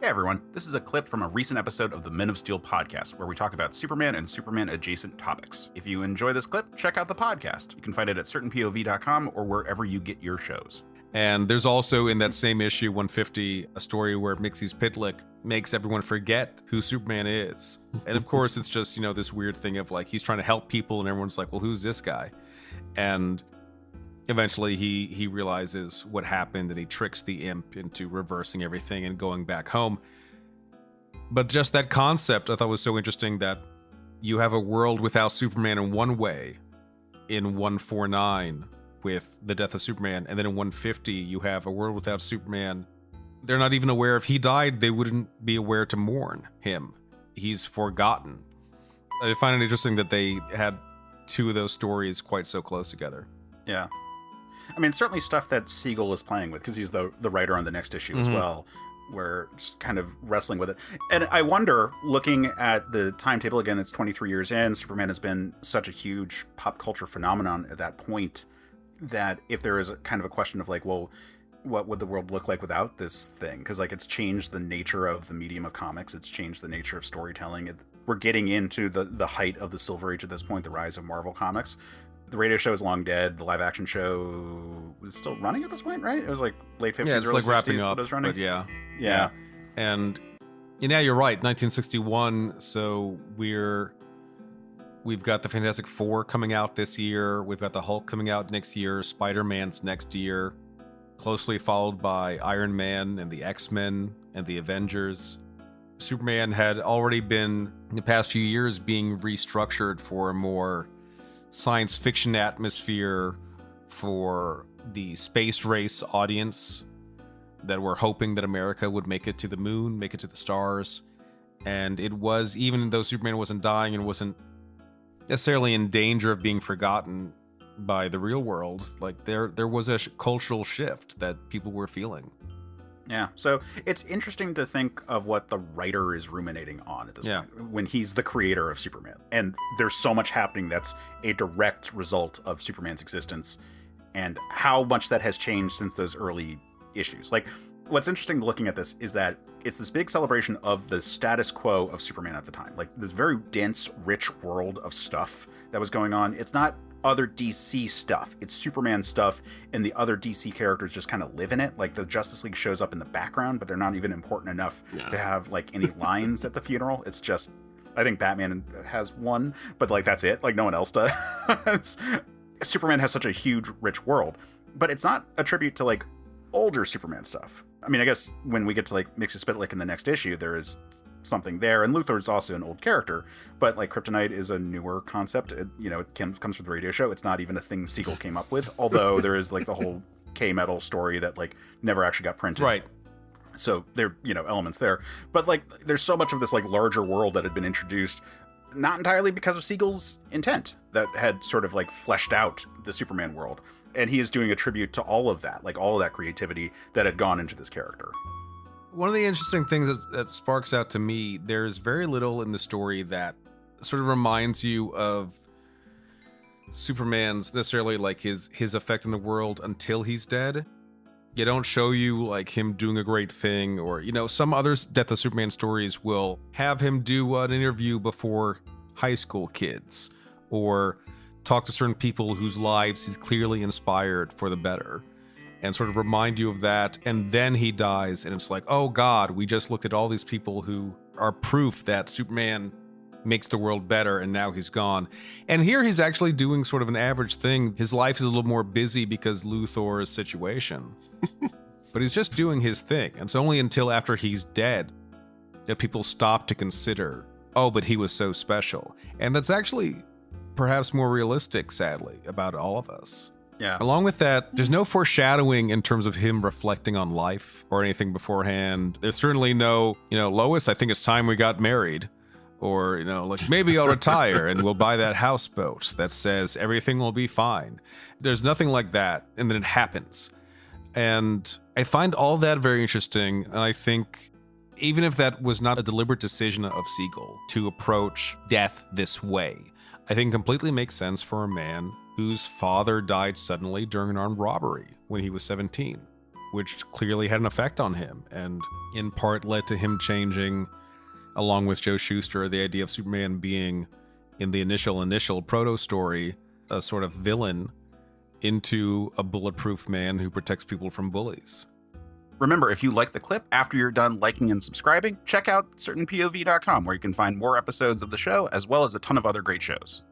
Hey everyone, this is a clip from a recent episode of the Men of Steel podcast where we talk about Superman and Superman adjacent topics. If you enjoy this clip, check out the podcast. You can find it at certainpov.com or wherever you get your shows. And there's also in that same issue 150 a story where Mxyzptlk makes everyone forget who Superman is. And of course it's just, this weird thing of like he's trying to help people and everyone's like, well, who's this guy? And eventually he realizes what happened and he tricks the imp into reversing everything and going back home. But just that concept I thought was so interesting, that you have a world without Superman in one way in 149 with the death of Superman, and then in 150 you have a world without Superman. They're not even aware if he died, they wouldn't be aware to mourn him. He's forgotten. I find it interesting that they had two of those stories quite so close together. Yeah. I mean, certainly stuff that Siegel is playing with, because he's the writer on the next issue as well. We're just kind of wrestling with it. And I wonder, looking at the timetable again, it's 23 years in, Superman has been such a huge pop culture phenomenon at that point, that if there is a kind of a question of like, well, what would the world look like without this thing? Because like it's changed the nature of the medium of comics. It's changed the nature of storytelling. We're getting into the height of the Silver Age at this point, the rise of Marvel Comics. The radio show is long dead. The live action show was still running at this point, right? It was like late 50s, it's early like 60s wrapping up, that it was running. but yeah. And you're right, 1961. So we've got the Fantastic Four coming out this year. We've got the Hulk coming out next year. Spider-Man's next year, closely followed by Iron Man and the X-Men and the Avengers. Superman had already been, in the past few years, being restructured for a more science fiction atmosphere for the space race audience that were hoping that America would make it to the moon, make it to the stars. And it was, even though Superman wasn't dying and wasn't necessarily in danger of being forgotten by the real world, like there was a cultural shift that people were feeling. Yeah, so it's interesting to think of what the writer is ruminating on at this point, when he's the creator of Superman. And there's so much happening that's a direct result of Superman's existence, and how much that has changed since those early issues. Like, what's interesting looking at this is that it's this big celebration of the status quo of Superman at the time. Like, this very dense, rich world of stuff that was going on. It's not other DC stuff, it's Superman stuff, and the other DC characters just kind of live in it. Like the Justice League shows up in the background, but they're not even important enough to have like any lines at the funeral. It's just, I think Batman has one, but like that's it. Like no one else does. Superman has such a huge, rich world, but it's not a tribute to like older Superman stuff. I mean, I guess when we get to like Mxyzptlk in the next issue, there is something there, and Luthor's also an old character, but like kryptonite is a newer concept. It comes from the radio show. It's not even a thing Siegel came up with, although there is like the whole K-Metal story that like never actually got printed, right? So there elements there, but like there's so much of this like larger world that had been introduced, not entirely because of Siegel's intent, that had sort of like fleshed out the Superman world, and he is doing a tribute to all of that, like all of that creativity that had gone into this character. One of the interesting things that sparks out to me, there's very little in the story that sort of reminds you of Superman's necessarily like his effect in the world until he's dead. You don't show you like him doing a great thing, or some other Death of Superman stories will have him do an interview before high school kids, or talk to certain people whose lives he's clearly inspired for the better, and sort of remind you of that, and then he dies, and it's like, oh God, we just looked at all these people who are proof that Superman makes the world better, and now he's gone. And here he's actually doing sort of an average thing. His life is a little more busy because Luthor's situation. But he's just doing his thing. And it's only until after he's dead that people stop to consider, oh, but he was so special. And that's actually perhaps more realistic, sadly, about all of us. Yeah. Along with that, there's no foreshadowing in terms of him reflecting on life or anything beforehand. There's certainly no, Lois, I think it's time we got married. Or, like, maybe I'll retire and we'll buy that houseboat that says everything will be fine. There's nothing like that. And then it happens. And I find all that very interesting. And I think even if that was not a deliberate decision of Siegel to approach death this way, I think completely makes sense for a man whose father died suddenly during an armed robbery when he was 17. which clearly had an effect on him, and in part led to him changing, along with Joe Shuster, the idea of Superman being, in the initial proto story, a sort of villain, into a bulletproof man who protects people from bullies. Remember, if you like the clip, after you're done liking and subscribing, check out certainpov.com, where you can find more episodes of the show, as well as a ton of other great shows.